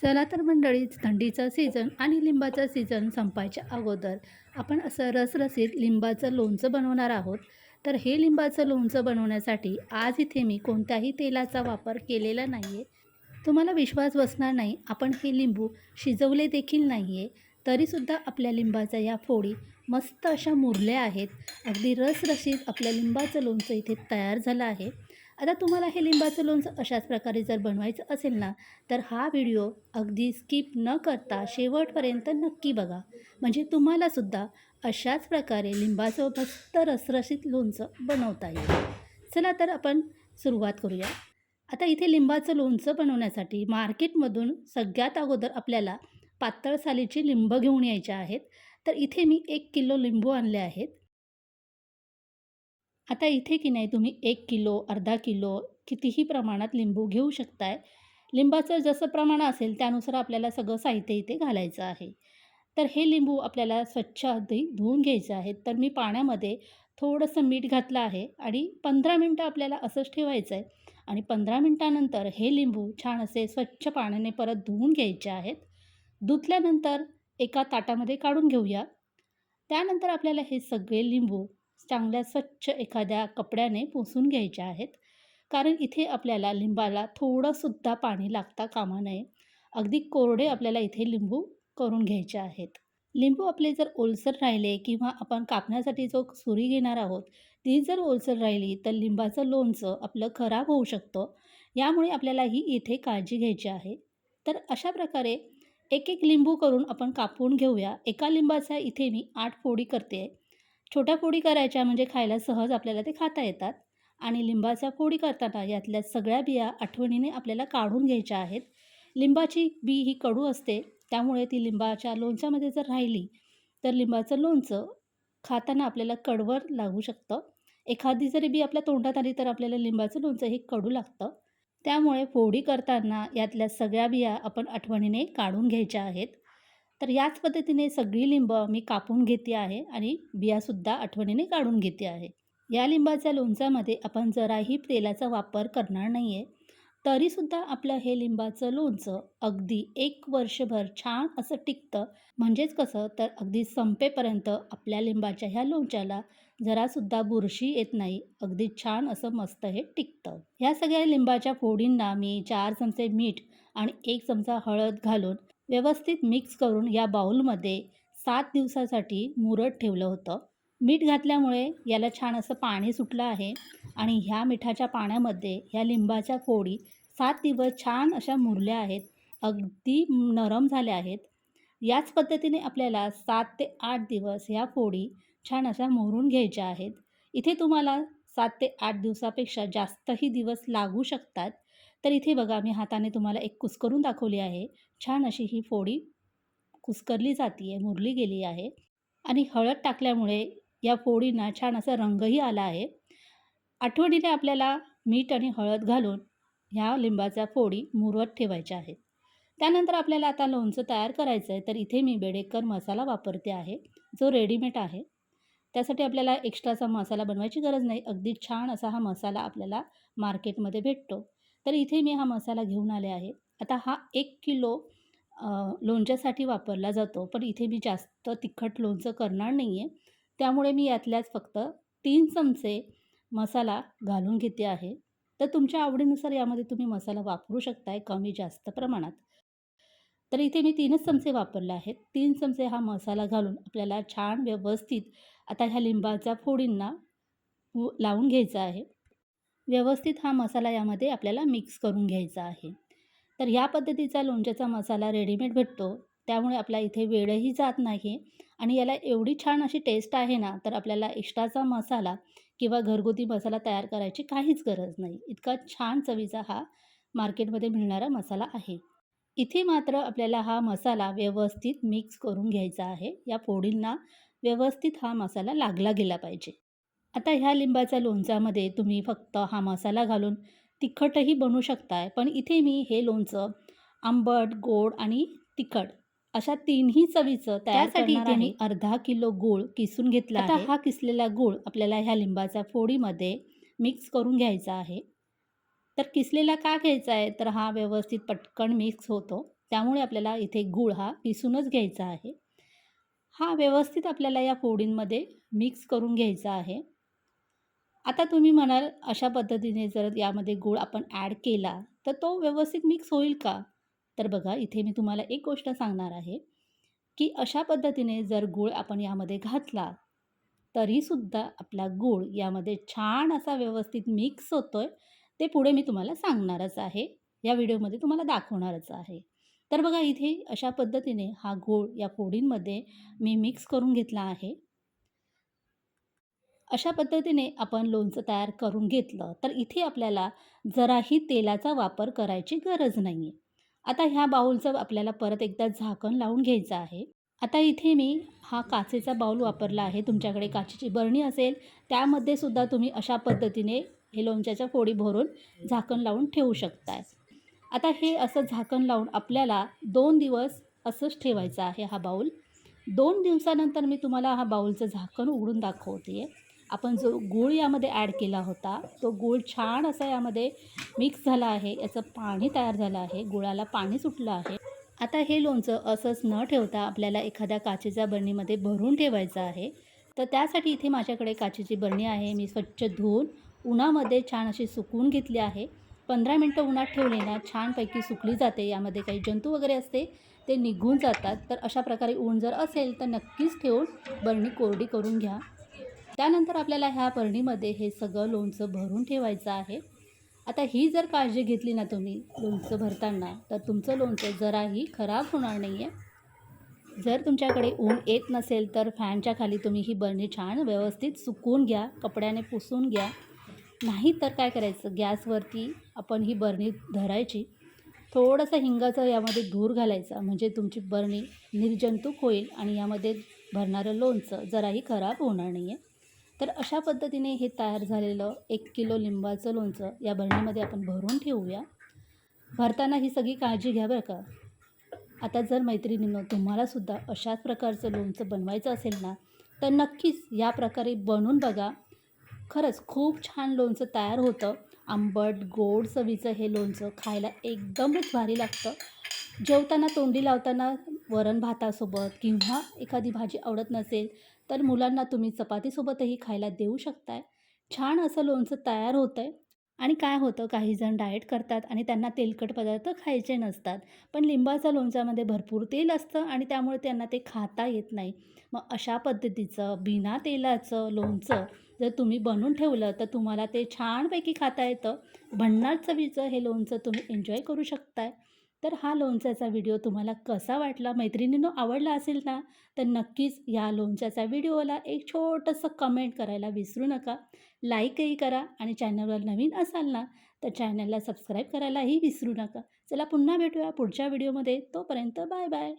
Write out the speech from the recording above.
चला तर मंडळी, थंडीचा सीझन आणि लिंबाचा सीझन संपायच्या अगोदर आपण असं रसरशीत लिंबाचं लोणचं बनवणार आहोत. तर हे लिंबाचं लोणचं बनवण्यासाठी आज इथे मी कोणत्याही तेलाचा वापर केलेला नाही आहे. तुम्हाला विश्वास बसणार नाही, आपण हे लिंबू शिजवले देखील नाही आहे, तरीसुद्धा आपल्या लिंबाच्या या फोडी मस्त अशा मुरल्या आहेत. अगदी रसरशीत आपल्या लिंबाचं लोणचं इथे तयार झालं आहे. आता तुम्हाला हे लिंबाचं लोणचं अशाच प्रकारे जर बनवायचं असेल ना, तर हा व्हिडिओ अगदी स्किप न करता शेवटपर्यंत नक्की बघा. म्हणजे तुम्हालासुद्धा अशाच प्रकारे लिंबाचं मस्त रसरशीत लोणचं बनवता येईल. चला तर आपण सुरुवात करूया. आता इथे लिंबाचं लोणचं बनवण्यासाठी मार्केटमधून सगळ्यात अगोदर आपल्याला पातळ सालीची लिंब घेऊन यायचे आहेत. तर इथे मी 1 किलो लिंबू आणले आहेत. आता इथे की नाही तुम्ही 1 किलो, अर्धा किलो कितीही प्रमाणात लिंबू घेऊ शकताय. लिंबाचं जसं प्रमाण असेल त्यानुसार आपल्याला सगळं साहित्य इथे घालायचं आहे. तर हे लिंबू आपल्याला स्वच्छ आधी धुवून घ्यायचे आहेत. तर मी पाण्यामध्ये थोडंसं मीठ घातलं आहे आणि 15 मिनटं आपल्याला असंच ठेवायचं आहे आणि 15 मिनटानंतर हे लिंबू छान असे स्वच्छ पाण्याने परत धुवून घ्यायचे आहेत. धुतल्यानंतर एका ताटामध्ये काढून घेऊया. त्यानंतर आपल्याला हे सगळे लिंबू चांगल्या स्वच्छ एखाद्या कपड्याने पुसून घ्यायचे आहेत. कारण इथे आपल्याला लिंबाला थोडंसुद्धा पाणी लागता कामा नये. अगदी कोरडे आपल्याला इथे लिंबू करून घ्यायचे आहेत. लिंबू आपले जर ओलसर राहिले किंवा आपण कापण्यासाठी जो सुरी घेणार आहोत, ती जर ओलसर राहिली तर लिंबाचं लोणचं आपलं खराब होऊ शकतं. यामुळे आपल्याला ही इथे काळजी घ्यायची आहे. तर अशा प्रकारे एक एक लिंबू करून आपण कापून घेऊया. एका लिंबाचा इथे मी 8 फोडी करते. छोट्या फोडी करायच्या म्हणजे खायला सहज आपल्याला ते खाता येतात. आणि लिंबाच्या फोडी करताना यातल्या सगळ्या बिया आठवणीने आपल्याला काढून घ्यायच्या आहेत. लिंबाची बी ही कडू असते, त्यामुळे ती लिंबाच्या लोणच्यामध्ये जर राहिली तर लिंबाचं लोणचं खाताना आपल्याला कडवट लागू शकतं. एखादी जरी बी आपल्या तोंडात आली तर आपल्याला लिंबाचं लोणचं हे कडू लागतं. त्यामुळे फोडी करताना यातल्या सगळ्या बिया आपण आठवणीने काढून घ्यायच्या आहेत. तर याच पद्धतीने सगळी लिंब मी कापून घेते आहे आणि बियासुद्धा आठवणीने काढून घेते आहे. या लिंबाच्या लोणच्यामध्ये आपण जराही तेलाचा वापर करणार नाही आहे. तरीसुद्धा आपलं हे लिंबाचं लोणचं अगदी 1 वर्षभर छान असं टिकतं. म्हणजेच कसं तर अगदी संपेपर्यंत आपल्या लिंबाच्या ह्या लोणच्याला जरासुद्धा बुरशी येत नाही. अगदी छान असं मस्त हे टिकतं. ह्या सगळ्या लिंबाच्या फोडींना मी 4 चमचे मीठ आणि 1 चमचा हळद घालून व्यवस्थित मिक्स करून या बाउलमध्ये 7 दिवसासाठी मुरत ठेवलं होतं. मीठ घातल्यामुळे याला छान असं पाणी सुटलं आहे आणि ह्या मिठाच्या पाण्यामध्ये ह्या लिंबाच्या फोडी 7 दिवस छान अशा मुरल्या आहेत. अगदी नरम झाल्या आहेत. याच पद्धतीने आपल्याला 7 ते 8 दिवस ह्या फोडी छान अशा मोरून घ्यायच्या आहेत. इथे तुम्हाला 7 ते 8 दिवसापेक्षा जास्तही दिवस लागू शकतात. तर इथे बघा मी हाताने तुम्हाला एक कुस्करून दाखवली आहे. छान अशी ही फोडी कुस्करली जाती आहे, मुरली गेली आहे आणि हळद टाकल्यामुळे या फोडींना छान असा रंगही आला आहे. आठवणीने आपल्याला मीठ आणि हळद घालून ह्या लिंबाच्या फोडी मुरवत ठेवायच्या आहेत. त्यानंतर आपल्याला आता लोणचं तयार करायचं आहे. तर इथे मी बेडेकर मसाला वापरते आहे, जो रेडीमेड आहे. त्यासाठी आपल्याला एक्स्ट्राचा मसाला बनवायची गरज नाही. अगदी छान असा हा मसाला आपल्याला मार्केटमध्ये भेटतो. तर इथे मी हा मसाला घेऊन आले आहे. आता हा 1 किलो लोणच्यासाठी वापरला जातो. पण इथे मी जास्त तिखट लोणचं करणार नाही आहे. त्यामुळे मी यातल्याच फक्त 3 चमचे मसाला घालून घेते आहे. तर तुमच्या आवडीनुसार यामध्ये तुम्ही मसाला वापरू शकताय कमी जास्त प्रमाणात. तर इथे मी 3च चमचे वापरले आहेत. 3 चमचे हा मसाला घालून आपल्याला छान व्यवस्थित आता ह्या लिंबाच्या फोडींना लावून घ्यायचा आहे. व्यवस्थित हा मसाला यामध्ये आपल्याला मिक्स करून घ्यायचा आहे. तर ह्या पद्धतीचा लोणच्याचा मसाला रेडीमेड भेटतो. त्यामुळे आपला इथे वेळही जात नाही आणि याला एवढी छान अशी टेस्ट आहे ना, तर आपल्याला एक्स्ट्राचा मसाला किंवा घरगुती मसाला तयार करायची काहीच गरज नाही. इतका छान चवीचा हा मार्केटमध्ये मिळणारा मसाला आहे. इथे मात्र आपल्याला हा मसाला व्यवस्थित मिक्स करून घ्यायचा आहे. या फोडींना व्यवस्थित हा मसाला लागला गेला पाहिजे. आता ह्या लिंबाच्या लोणच्यामध्ये तुम्ही फक्त हा मसाला घालून तिखटही बनवू शकताय. पण इथे मी हे लोणचं आंबट, गोड आणि तिखट अशा तिन्ही चवीचं तयार करणार आहे. अर्धा किलो गूळ किसून घेतला आहे. आता हा किसलेला गूळ आपल्याला ह्या लिंबाच्या फोडीमध्ये मिक्स करून घ्यायचा आहे. तर किसलेला का घ्यायचा आहे? तर हा व्यवस्थित पटकन मिक्स होतो त्यामुळे आपल्याला इथे गूळ हा पिसूनच घ्यायचा आहे. हा व्यवस्थित आपल्याला या फोडींमध्ये मिक्स करून घ्यायचा आहे. आता तुम्ही म्हणाल अशा पद्धतीने जर यामध्ये गूळ आपण ॲड केला, तर तो व्यवस्थित मिक्स होईल का? तर बघा इथे मी तुम्हाला एक गोष्ट सांगणार आहे, की अशा पद्धतीने जर गूळ आपण यामध्ये घातला, तरीसुद्धा आपला गूळ यामध्ये छान असा व्यवस्थित मिक्स होतोय. ते पुढे मी तुम्हाला सांगणारच आहे. या व्हिडिओमध्ये तुम्हाला दाखवणारच आहे. तर बघा इथे अशा पद्धतीने हा गूळ या फोडींमध्ये मी मिक्स करून घेतला आहे. अशा पद्धतीने आपण लोणचं तयार करून घेतलं, तर इथे आपल्याला जराही तेलाचा वापर करायची गरज नाही आहे. आता ह्या बाउलचं आपल्याला परत एकदा झाकण लावून घ्यायचं आहे. आता इथे मी हा काचेचा बाउल वापरला आहे. तुमच्याकडे काचेची बरणी असेल, त्यामध्ये सुद्धा तुम्ही अशा पद्धतीने हे लोणच्याच्या फोडी भरून झाकण लावून ठेवू शकताय. आता हे असं झाकण लावून आपल्याला 2 दिवस असंच ठेवायचं आहे हा बाउल. 2 दिवसानंतर मी तुम्हाला हा बाउलचं झाकण उघडून दाखवते. आपण जो गूळ यामध्ये ॲड केला होता, तो गूळ छान असा यामध्ये मिक्स झाला आहे. याचं पाणी तयार झालं आहे. गुळाला पाणी सुटलं आहे. आता हे लोणचं असंच न ठेवता आपल्याला एखाद्या काचेच्या बरणीमध्ये भरून ठेवायचं आहे. तर त्यासाठी इथे माझ्याकडे काचेची बरणी आहे. मी स्वच्छ धुवून उन्हामध्ये छान अशी सुकवून घेतली आहे. 15 मिनटं उन्हात ठेवली ना छानपैकी सुकली जाते. यामध्ये काही जंतू वगैरे असते ते निघून जातात. तर अशा प्रकारे ऊन जर असेल तर नक्कीच ठेवून बरणी कोरडी करून घ्या. त्यानंतर आपल्याला ह्या बरणीमध्ये हे सगळं लोणचं भरून ठेवायचं आहे. आता ही जर काळजी घेतली ना तुम्ही लोणचं भरताना, तर तुमचं लोणचं जराही खराब होणार नाही आहे. जर तुमच्याकडे ऊन येत नसेल, तर फॅनच्या खाली तुम्ही ही बरणी छान व्यवस्थित सुकवून घ्या, कपड्याने पुसून घ्या. नाही तर काय करायचं, गॅसवरती आपण ही बरणी धरायची. थोडंसं हिंगाचा यामध्ये धूर घालायचा, म्हणजे तुमची बरणी निर्जंतुक होईल आणि यामध्ये भरणारं लोणचं जराही खराब होणार नाही आहे. तर अशा पद्धतीने हे तयार झालेलं 1 किलो लिंबाचं लोणचं या बरणीमध्ये आपण भरून ठेवूया. भरताना ही सगळी काळजी घ्या बरं का. आता जर मैत्रिणींनो तुम्हालासुद्धा अशाच प्रकारचं लोणचं बनवायचं असेल ना, तर नक्कीच या प्रकारे बनवून बघा. खरंच खूप छान लोणचं तयार होतं. आंबट, गोड चवीचं हे लोणचं खायला एकदमच भारी लागतं. जेवताना तोंडी लावताना वरण भातासोबत किंवा एखादी भाजी आवडत नसेल, तर मुलांना तुम्ही चपातीसोबतही खायला देऊ शकताय. छान असं लोणचं तयार होतं आहे. आणि काय होतं, काही जण डाएट करतात आणि त्यांना तेलकट पदार्थ खायचे नसतात. पण लिंबाच्या लोणच्यामध्ये भरपूर तेल असतं आणि त्यामुळे त्यांना ते खाता येत नाही. मग अशा पद्धतीचं बिना तेलाचं लोणचं जर तुम्ही बनवून ठेवलं, तर तुम्हाला ते छानपैकी खाता येतं. भन्नाट चवीचं हे लोणचं तुम्ही एन्जॉय करू शकताय. तर हा लोणच्याचा व्हिडिओ तुम्हाला कसा वाटला? मैत्रिणींनो आवडला असेल ना, तर नक्कीच या लोणच्याच्या व्हिडिओला एक छोटंसं कमेंट करायला विसरू नका. लाईकही करा आणि चॅनलवर नवीन असाल ना, तर चॅनलला सबस्क्राईब करायलाही विसरू नका. चला पुन्हा भेटूया पुढच्या व्हिडिओमध्ये. तोपर्यंत बाय बाय.